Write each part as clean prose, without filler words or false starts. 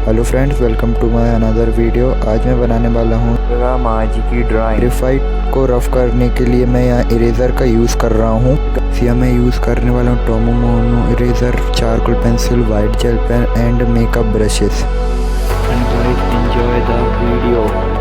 Hello friends, welcome to my another video. आज मैं बनाने वाला हूँ दुर्गा माँ जी की ड्राइंग। ग्रेफाइट को रफ करने के लिए मैं यहाँ इरेजर का यूज़ कर रहा हूँ। यहाँ मैं यूज़ करने वाला हूँ Tombow mono eraser, charcoal pencil, white gel pen and makeup brushes. And guys, enjoy the video.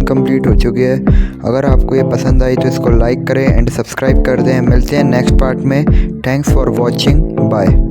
Drawing complete हो चुकी है। अगर आपको ये पसंद आई तो इसको लाइक करें एंड सब्सक्राइब कर दें। मिलते हैं नेक्स्ट पार्ट में। Thanks for watching, bye.